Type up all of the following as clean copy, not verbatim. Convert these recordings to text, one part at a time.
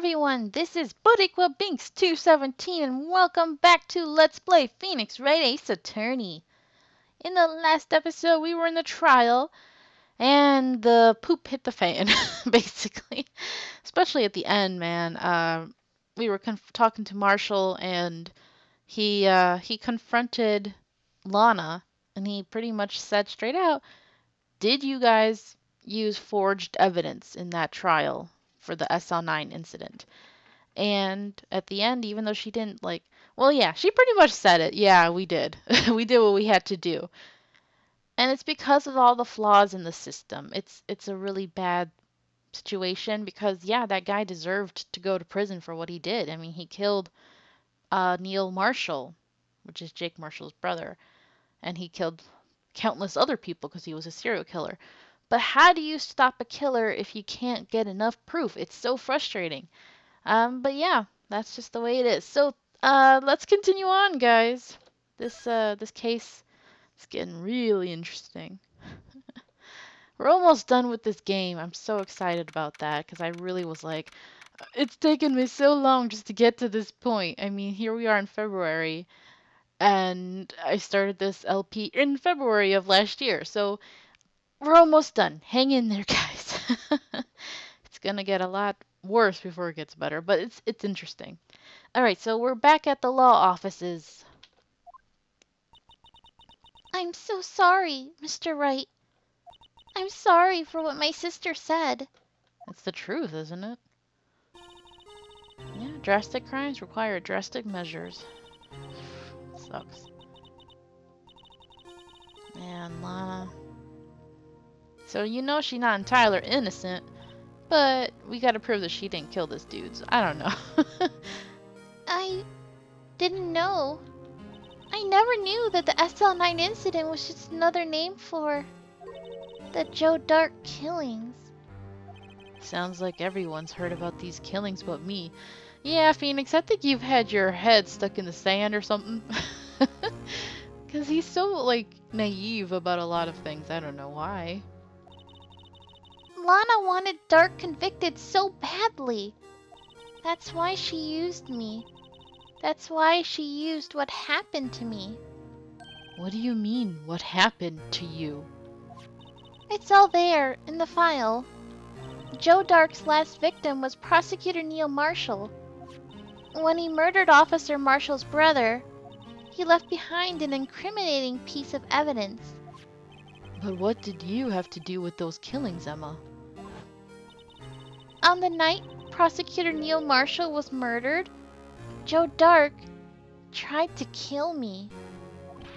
everyone, this is Bodiqua Binks 217 and welcome back to Let's Play Phoenix Wright Ace Attorney. In the last episode we were in the trial and the poop hit the fan, basically. Especially at the end, man. We were talking to Marshall and he confronted Lana and he pretty much said straight out, did you guys use forged evidence in that trial for the SL9 incident? And at the end, even though she didn't well, yeah, she pretty much said it. Yeah, we did. We did what we had to do. And it's because of all the flaws in the system. It's a really bad situation because, yeah, that guy deserved to go to prison for what he did. I mean, he killed Neil Marshall, which is Jake Marshall's brother, and he killed countless other people because he was a serial killer. But how do you stop a killer if you can't get enough proof? It's so frustrating. But yeah, that's just the way it is. So, let's continue on, guys. This case is getting really interesting. We're almost done with this game. I'm so excited about that because I really was like, it's taken me so long just to get to this point. I mean, here we are in February, and I started this LP in February of last year. So, we're almost done. Hang in there, guys. It's gonna get a lot worse before it gets better, but it's interesting. All right, so we're back at the law offices. I'm so sorry, Mr. Wright. I'm sorry for what my sister said. It's the truth, isn't it? Yeah, drastic crimes require drastic measures. Sucks. Man, Lana. So you know she's not entirely innocent, but we gotta prove that she didn't kill this dude. So I don't know. I didn't know. I never knew that the SL9 incident was just another name for the Joe Dark killings. Sounds like everyone's heard about these killings but me. Yeah, Phoenix, I think you've had your head stuck in the sand or something. Because he's so, naive about a lot of things. I don't know why. Lana wanted Dark convicted so badly. That's why she used me. That's why she used what happened to me. What do you mean, what happened to you? It's all there, in the file. Joe Dark's last victim was Prosecutor Neil Marshall. When he murdered Officer Marshall's brother, he left behind an incriminating piece of evidence. But what did you have to do with those killings, Emma? On the night Prosecutor Neil Marshall was murdered, Joe Dark tried to kill me.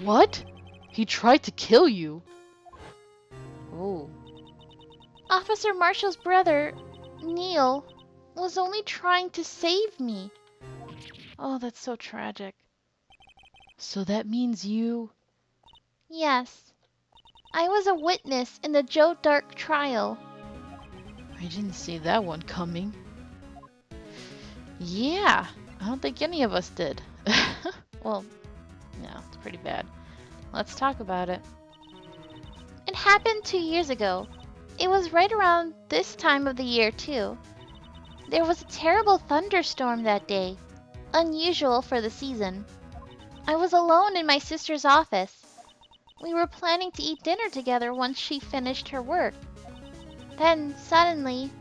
What? He tried to kill you? Oh. Officer Marshall's brother, Neil, was only trying to save me. Oh, that's so tragic. So that means you... Yes. I was a witness in the Joe Dark trial. I didn't see that one coming. Yeah, I don't think any of us did. Well, yeah, it's pretty bad. Let's talk about it. It happened 2 years ago. It was right around this time of the year, too. There was a terrible thunderstorm that day, unusual for the season. I was alone in my sister's office. We were planning to eat dinner together once she finished her work. Then, suddenly,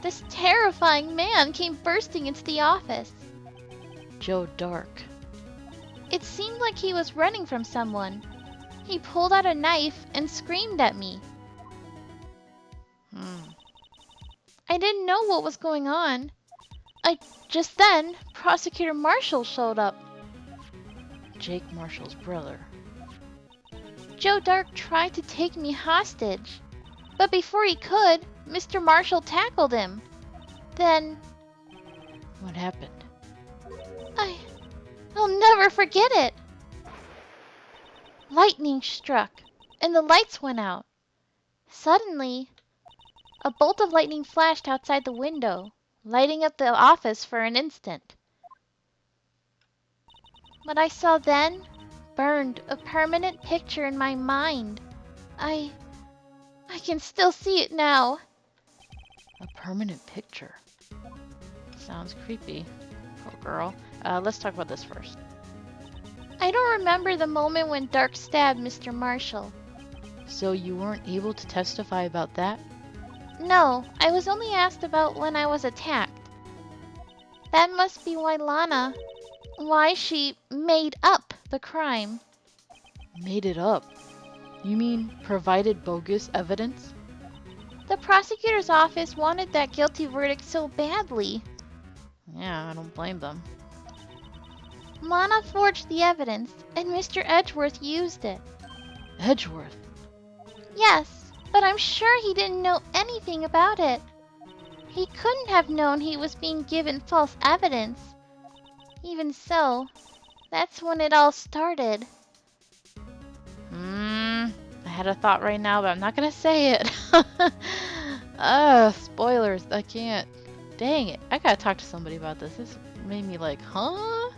this terrifying man came bursting into the office. Joe Dark. It seemed like he was running from someone. He pulled out a knife and screamed at me. I didn't know what was going on. Just then, Prosecutor Marshall showed up. Jake Marshall's brother. Joe Dark tried to take me hostage. But before he could, Mr. Marshall tackled him. Then... What happened? I'll never forget it. Lightning struck, and the lights went out. Suddenly, a bolt of lightning flashed outside the window, lighting up the office for an instant. What I saw then burned a permanent picture in my mind. I can still see it now. A permanent picture? Sounds creepy. Poor girl. Let's talk about this first. I don't remember the moment when Dark stabbed Mr. Marshall. So you weren't able to testify about that? No, I was only asked about when I was attacked. That must be why she made up the crime. Made it up? You mean provided bogus evidence? The prosecutor's office wanted that guilty verdict so badly. Yeah, I don't blame them. Lana forged the evidence, and Mr. Edgeworth used it. Edgeworth? Yes, but I'm sure he didn't know anything about it. He couldn't have known he was being given false evidence. Even so, that's when it all started. I had a thought right now, but I'm not gonna say it. Spoilers. I can't. Dang it. I gotta talk to somebody about this. This made me like, huh?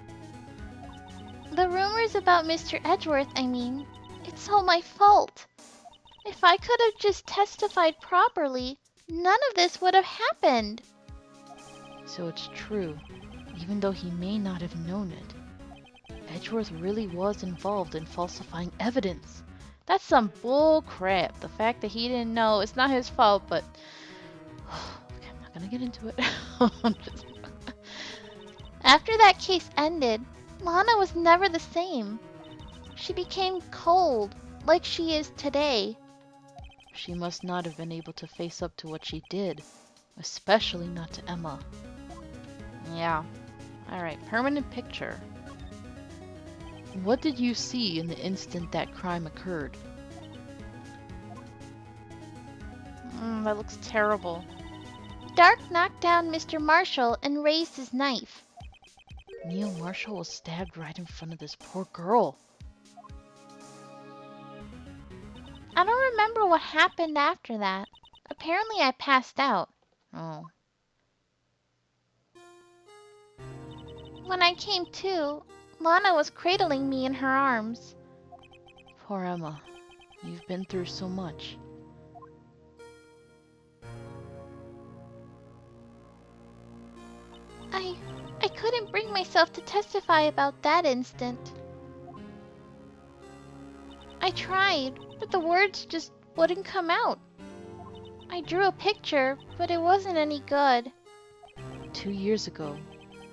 The rumors about Mr. Edgeworth, it's all my fault. If I could have just testified properly, none of this would have happened. So it's true, even though he may not have known it. Edgeworth really was involved in falsifying evidence. That's some bull crap. The fact that he didn't know, it's not his fault, but... Okay, I'm not gonna get into it. After that case ended, Lana was never the same. She became cold, like she is today. She must not have been able to face up to what she did, especially not to Emma. Yeah. Alright, permanent picture. What did you see in the instant that crime occurred? That looks terrible. Dark knocked down Mr. Marshall and raised his knife. Neil Marshall was stabbed right in front of this poor girl. I don't remember what happened after that. Apparently I passed out. Oh. When I came to, Lana was cradling me in her arms. Poor Emma. You've been through so much. I couldn't bring myself to testify about that instant. I tried, but the words just wouldn't come out. I drew a picture, but it wasn't any good. 2 years ago,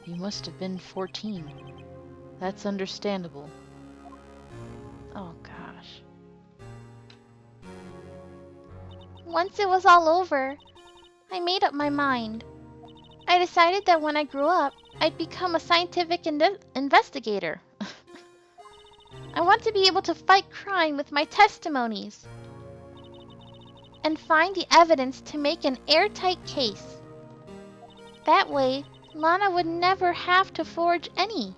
you must have been 14. That's understandable. Oh gosh. Once it was all over, I made up my mind. I decided that when I grew up, I'd become a scientific investigator. I want to be able to fight crime with my testimonies and find the evidence to make an airtight case. That way, Lana would never have to forge any.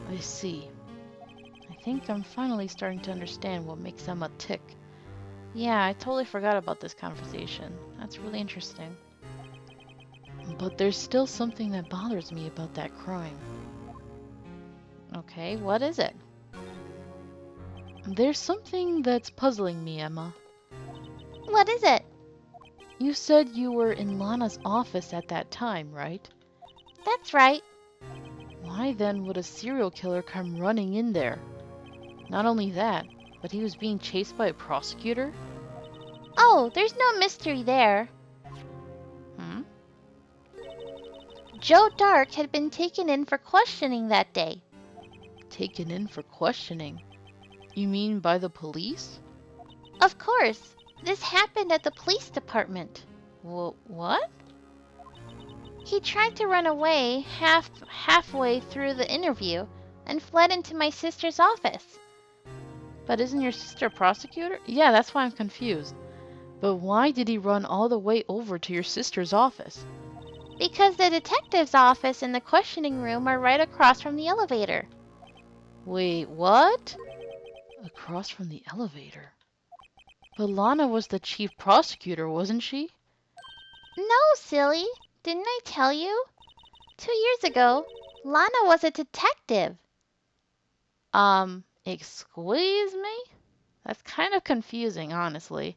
I see. I think I'm finally starting to understand what makes Emma tick. Yeah, I totally forgot about this conversation. That's really interesting. But there's still something that bothers me about that crime. Okay, what is it? There's something that's puzzling me, Emma. What is it? You said you were in Lana's office at that time, right? That's right. Why then would a serial killer come running in there? Not only that, but he was being chased by a prosecutor? Oh, there's no mystery there. Joe Dark had been taken in for questioning that day. Taken in for questioning? You mean by the police? Of course. This happened at the police department. What? He tried to run away halfway through the interview and fled into my sister's office. But isn't your sister a prosecutor? Yeah, that's why I'm confused. But why did he run all the way over to your sister's office? Because the detective's office and the questioning room are right across from the elevator. Wait, what? Across from the elevator? But Lana was the chief prosecutor, wasn't she? No, silly. Didn't I tell you? 2 years ago, Lana was a detective. Excuse me? That's kind of confusing, honestly.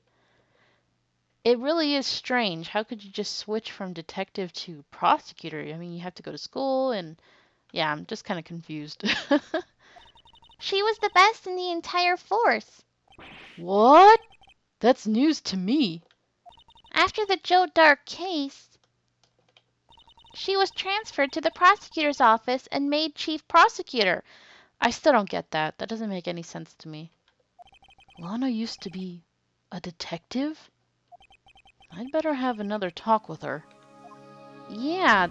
It really is strange. How could you just switch from detective to prosecutor? I mean, you have to go to school and yeah, I'm just kind of confused. She was the best in the entire force. What? That's news to me. After the Joe Dark case, she was transferred to the prosecutor's office and made chief prosecutor. I still don't get that. That doesn't make any sense to me. Lana used to be a detective? I'd better have another talk with her. Yeah,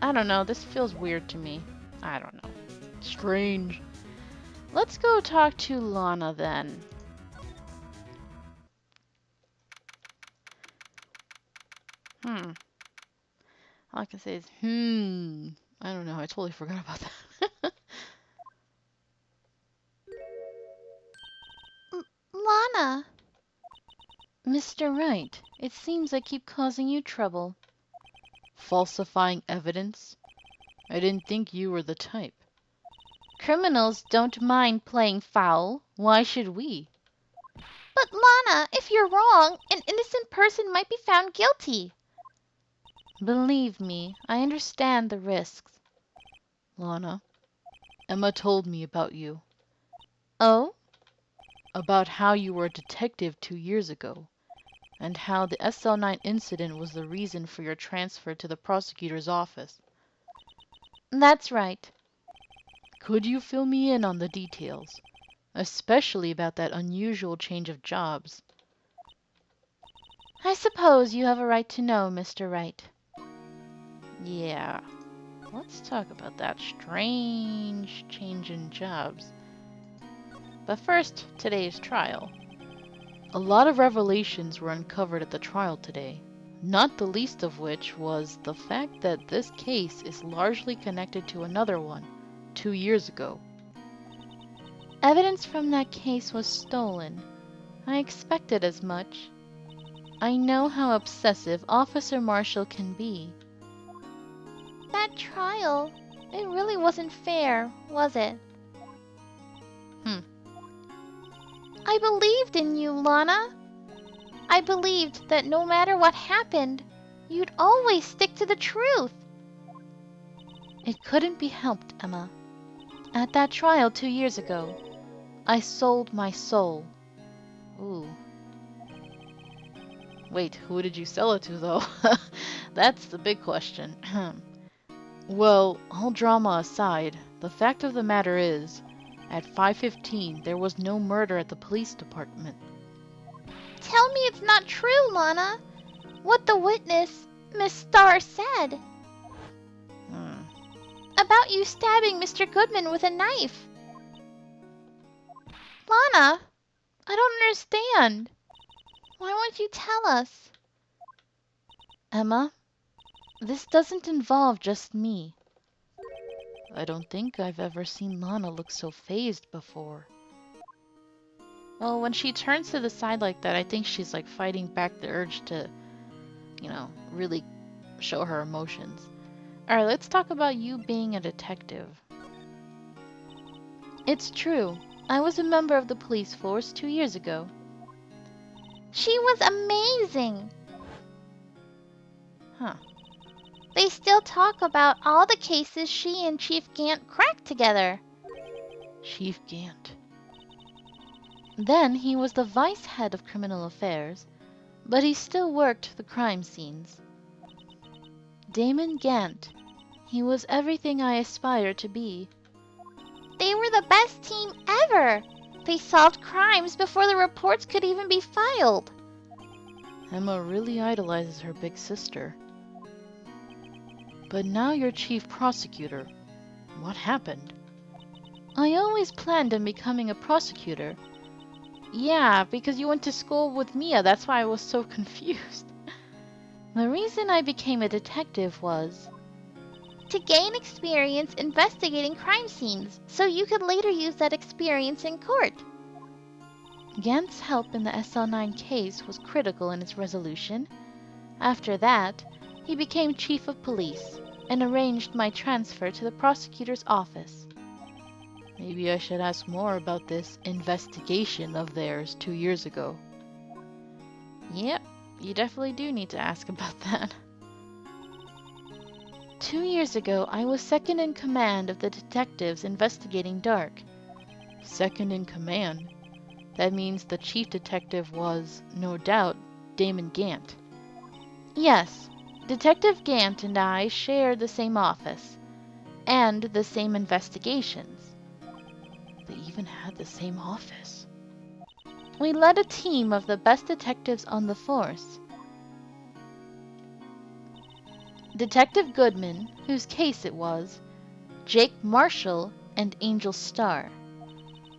I don't know, this feels weird to me. I don't know. Strange. Let's go talk to Lana then. All I can say is, I don't know, I totally forgot about that. Lana, Mr. Wright, it seems I keep causing you trouble. Falsifying evidence? I didn't think you were the type. Criminals don't mind playing foul. Why should we? but Lana, if you're wrong, an innocent person might be found guilty. Believe me, I understand the risks. Lana, Emma told me about you. Oh? About how you were a detective 2 years ago, and how the SL9 incident was the reason for your transfer to the prosecutor's office. That's right. Could you fill me in on the details, especially about that unusual change of jobs? I suppose you have a right to know, Mr. Wright. Yeah, let's talk about that strange change in jobs. But first, today's trial. A lot of revelations were uncovered at the trial today, not the least of which was the fact that this case is largely connected to another one 2 years ago. Evidence from that case was stolen. I expected as much. I know how obsessive Officer Marshall can be. That trial, it really wasn't fair, was it? I believed in you, Lana. I believed that no matter what happened, you'd always stick to the truth. It couldn't be helped, Emma. At that trial 2 years ago, I sold my soul. Ooh. Wait, who did you sell it to, though? That's the big question. Well, all drama aside, the fact of the matter is, at 5:15, there was no murder at the police department. Tell me it's not true, Lana. What the witness, Miss Starr, said. About you stabbing Mr. Goodman with a knife. Lana, I don't understand. Why won't you tell us? Emma, this doesn't involve just me. I don't think I've ever seen Lana look so fazed before. Well, when she turns to the side like that, I think she's like fighting back the urge to, really show her emotions. Alright, let's talk about you being a detective. It's true. I was a member of the police force 2 years ago. She was amazing. Huh. They still talk about all the cases she and Chief Gant cracked together. Chief Gant. Then he was the vice head of criminal affairs, but he still worked the crime scenes. Damon Gant. He was everything I aspired to be. They were the best team ever. They solved crimes before the reports could even be filed. Emma really idolizes her big sister. But now you're chief prosecutor. What happened? I always planned on becoming a prosecutor. Yeah, because you went to school with Mia, that's why I was so confused. The reason I became a detective was to gain experience investigating crime scenes, so you could later use that experience in court. Gant's help in the SL9 case was critical in its resolution. After that, he became chief of police and arranged my transfer to the prosecutor's office. Maybe I should ask more about this investigation of theirs 2 years ago. Yep, You definitely do need to ask about that. 2 years ago, I was second in command of the detectives investigating Dark. Second in command? That means the chief detective was, no doubt, Damon Gant. Yes, Detective Gant and I shared the same office, and the same investigations. They even had the same office. We led a team of the best detectives on the force. Detective Goodman, whose case it was, Jake Marshall, and Angel Starr.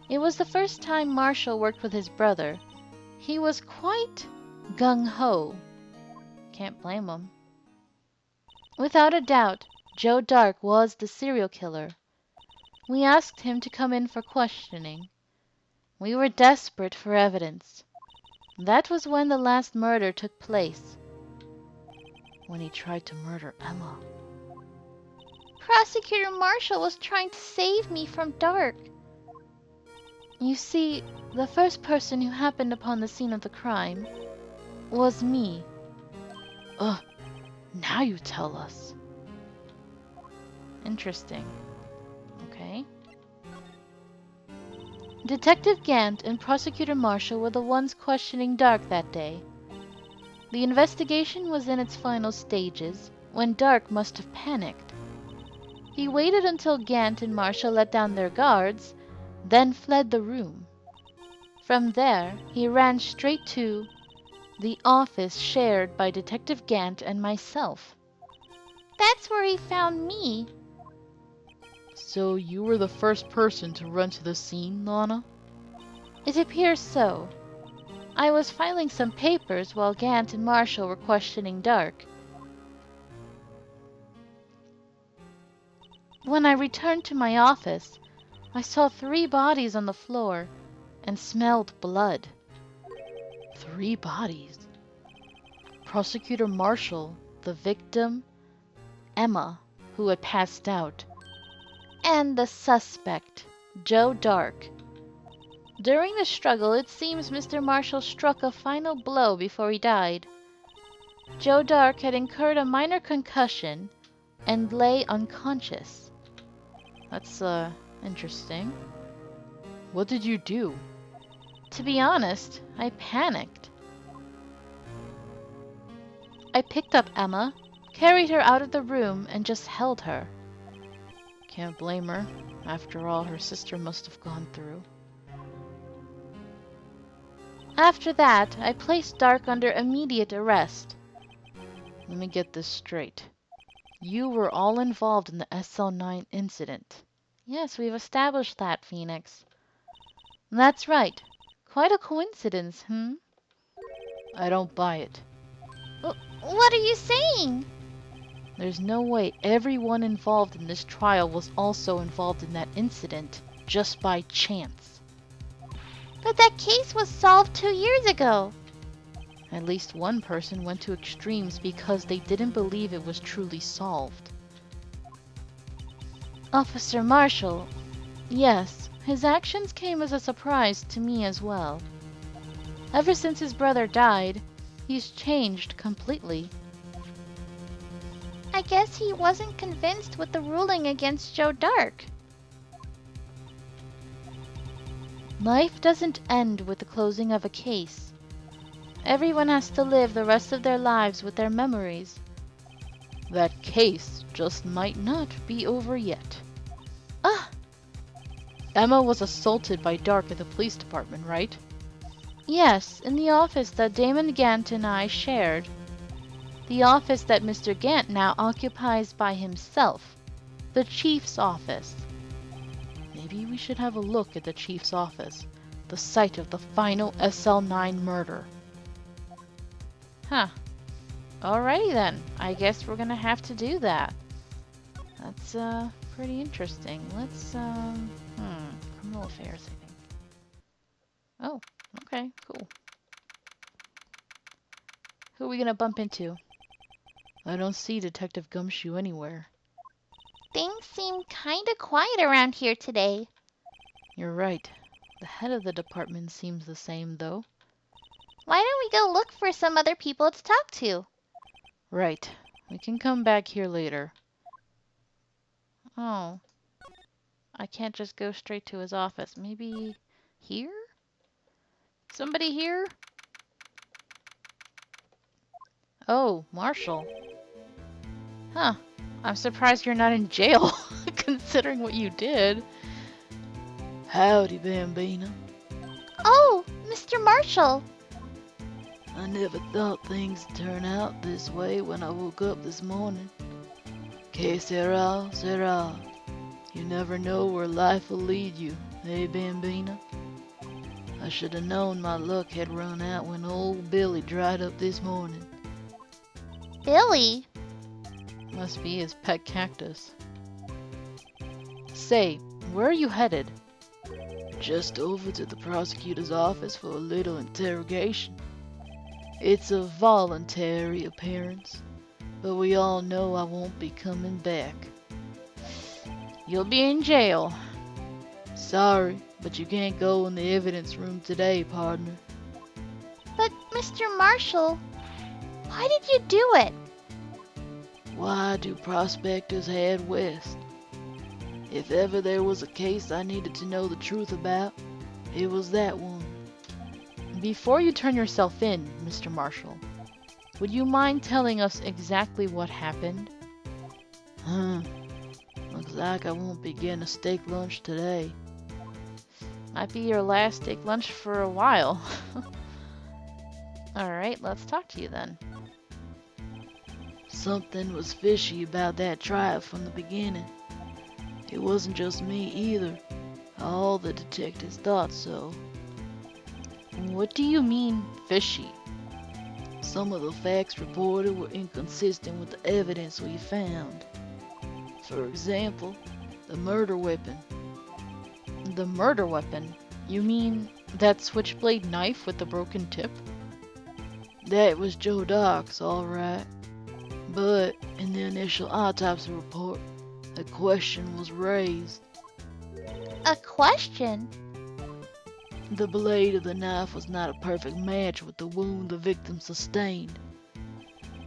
It was the first time Marshall worked with his brother. He was quite gung-ho. Can't blame him. Without a doubt, Joe Dark was the serial killer. We asked him to come in for questioning. We were desperate for evidence. That was when the last murder took place. When he tried to murder Emma. Prosecutor Marshall was trying to save me from Dark. You see, the first person who happened upon the scene of the crime was me. Ugh, now you tell us. Interesting. Okay. Detective Gant and Prosecutor Marshall were the ones questioning Dark that day. The investigation was in its final stages when Dark must have panicked. He waited until Gant and Marshall let down their guards, then fled the room. From there, he ran straight to the office shared by Detective Gant and myself. That's where he found me. So you were the first person to run to the scene, Lana? It appears so. I was filing some papers while Gant and Marshall were questioning Dark. When I returned to my office, I saw 3 bodies on the floor and smelled blood. 3 bodies? Prosecutor Marshall, the victim, Emma, who had passed out, and the suspect, Joe Dark. During the struggle, it seems Mr. Marshall struck a final blow before he died. Joe Dark had incurred a minor concussion and lay unconscious. That's, interesting. What did you do? To be honest, I panicked. I picked up Emma, carried her out of the room, and just held her. Can't blame her. After all her sister must have gone through. After that, I placed Dark under immediate arrest. Let me get this straight. You were all involved in the SL9 incident. Yes, we've established that, Phoenix. That's right. Quite a coincidence, I don't buy it. What are you saying? There's no way everyone involved in this trial was also involved in that incident just by chance. But that case was solved 2 years ago. At least one person went to extremes because they didn't believe it was truly solved. Officer Marshall. Yes, his actions came as a surprise to me as well. Ever since his brother died, he's changed completely. I guess he wasn't convinced with the ruling against Joe Dark. Life doesn't end with the closing of a case. Everyone has to live the rest of their lives with their memories. That case just might not be over yet. Ah! Emma was assaulted by Dark at the police department, right? Yes, in the office that Damon Gant and I shared. The office that Mr. Gant now occupies by himself. The chief's office. Maybe we should have a look at the chief's office, the site of the final SL9 murder. Huh. Alrighty then. I guess we're gonna have to do that. That's, pretty interesting. Let's, criminal affairs, I think. Oh, okay, cool. Who are we gonna bump into? I don't see Detective Gumshoe anywhere. Things seem kinda quiet around here today. You're right. The head of the department seems the same, though. Why don't we go look for some other people to talk to? Right. We can come back here later. Oh, I can't just go straight to his office. Maybe here? Somebody here? Oh, Marshall. Huh. I'm surprised you're not in jail, considering what you did. Howdy, Bambina. Oh, Mr. Marshall. I never thought things would turn out this way when I woke up this morning. Que sera, sera. You never know where life will lead you, eh, Bambina? I should have known my luck had run out when old Billy dried up this morning. Billy? Must be his pet cactus. Say, where are you headed? Just over to the prosecutor's office for a little interrogation. It's a voluntary appearance, but we all know I won't be coming back. You'll be in jail. Sorry, but you can't go in the evidence room today, partner. But, Mr. Marshall, why did you do it? Why do prospectors head west? If ever there was a case I needed to know the truth about, it was that one. Before you turn yourself in, Mr. Marshall, would you mind telling us exactly what happened? Looks like I won't be getting a steak lunch today. Might be your last steak lunch for a while. Alright, let's talk to you then. Something was fishy about that trial from the beginning. It wasn't just me either. All the detectives thought so. What do you mean, fishy? Some of the facts reported were inconsistent with the evidence we found. For example, the murder weapon. The murder weapon? You mean that switchblade knife with the broken tip? That was Joe Dark's, all right. But in the initial autopsy report, a question was raised. A question? The blade of the knife was not a perfect match with the wound the victim sustained.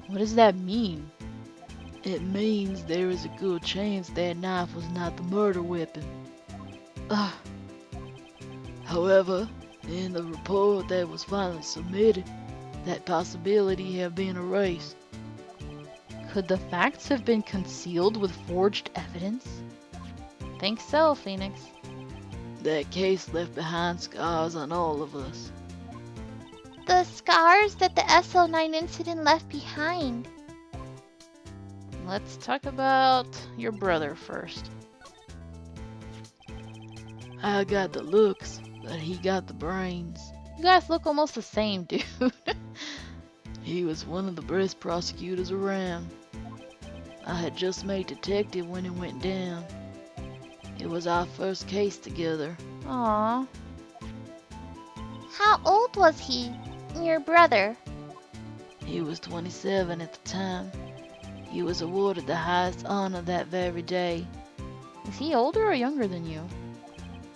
What does that mean? It means there is a good chance that knife was not the murder weapon. Ugh. However, in the report that was finally submitted, that possibility had been erased. Could the facts have been concealed with forged evidence? Think so, Phoenix. That case left behind scars on all of us. The scars that the SO9 incident left behind. Let's talk about your brother first. I got the looks, but he got the brains. You guys look almost the same, dude. He was one of the best prosecutors around. I had just made detective when it went down. It was our first case together. Aww. How old was he, your brother? He was 27 at the time. He was awarded the highest honor that very day. Is he older or younger than you?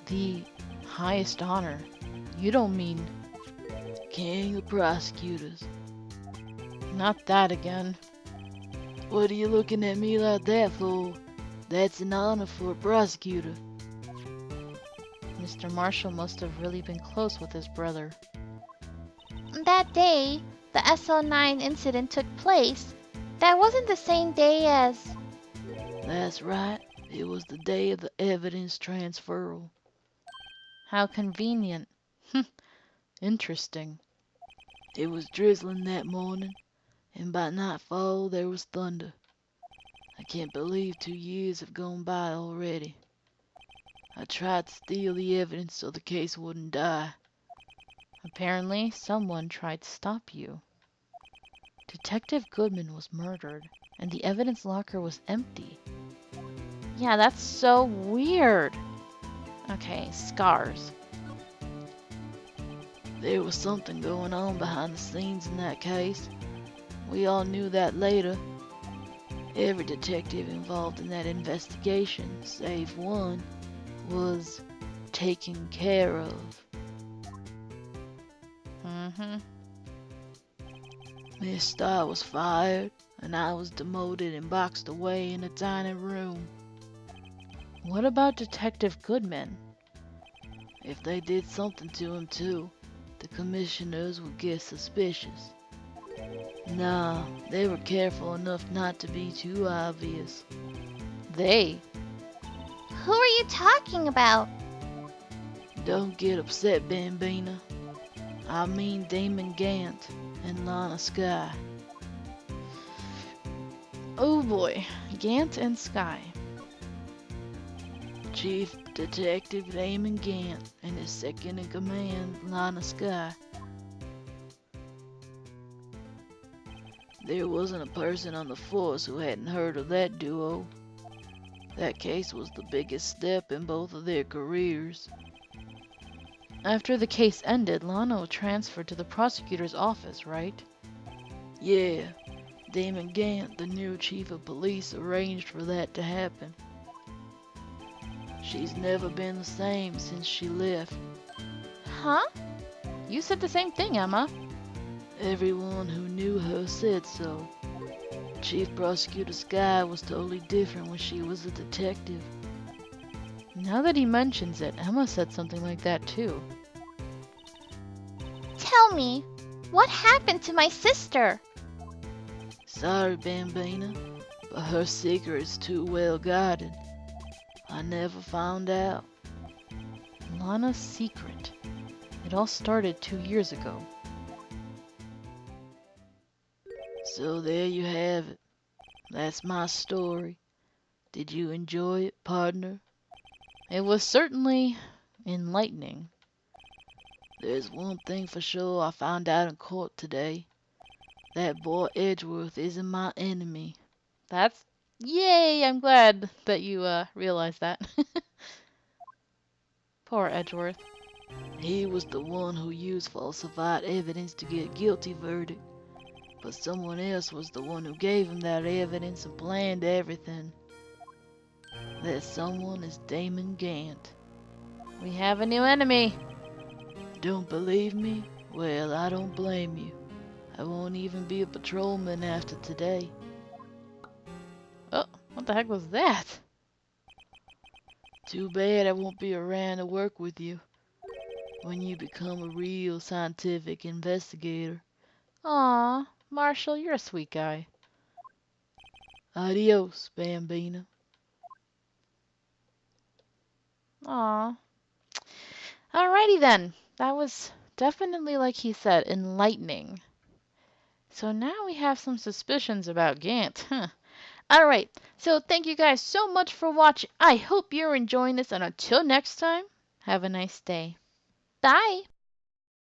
The Highest honor. You don't mean... king of prosecutors. Not that again. What are you looking at me like that for? That's an honor for a prosecutor. Mr. Marshall must have really been close with his brother. That day the SO9 incident took place, that wasn't the same day as... That's right. It was the day of the evidence transferal. How convenient. Interesting. It was drizzling that morning, and by nightfall there was thunder. I can't believe 2 years have gone by already. I tried to steal the evidence so the case wouldn't die. Apparently, someone tried to stop you. Detective Goodman was murdered, and the evidence locker was empty. Yeah, that's so weird. Okay, scars. There was something going on behind the scenes in that case. We all knew that later. Every detective involved in that investigation, save one, was taken care of. Miss Starr was fired, and I was demoted and boxed away in a tiny room. What about Detective Goodman? If they did something to him too, the commissioners would get suspicious. Nah, they were careful enough not to be too obvious. They? Who are you talking about? Don't get upset, Bambina. I mean Damon Gant and Lana Sky. Oh boy, Gant and Sky. Chief Detective Damon Gant and his second in command, Lana Sky. There wasn't a person on the force who hadn't heard of that duo. That case was the biggest step in both of their careers. After the case ended, Lana was transferred to the prosecutor's office, right? Yeah, Damon Gant, the new chief of police, arranged for that to happen. She's never been the same since she left. Huh? You said the same thing, Emma. Everyone who knew her said so. Chief Prosecutor Sky was totally different when she was a detective. Now that he mentions it, Emma said something like that too. Tell me, what happened to my sister? Sorry, Bambina, but her secret is too well guarded. I never found out. Lana's secret. It all started 2 years ago. So there you have it. That's my story. Did you enjoy it, partner? It was certainly enlightening. There's one thing for sure I found out in court today. That boy Edgeworth isn't my enemy. That's... Yay! I'm glad that you realized that. Poor Edgeworth. He was the one who used falsified evidence to get a guilty verdict. But someone else was the one who gave him that evidence and planned everything. That someone is Damon Gant. We have a new enemy. Don't believe me? Well, I don't blame you. I won't even be a patrolman after today. Oh, what the heck was that? Too bad I won't be around to work with you when you become a real scientific investigator. Aw, Marshall, you're a sweet guy. Adios, Bambina. Aw. Alrighty then. That was definitely, like he said, enlightening. So now we have some suspicions about Gant. Huh. Alright, so thank you guys so much for watching. I hope you're enjoying this, and until next time, have a nice day. Bye.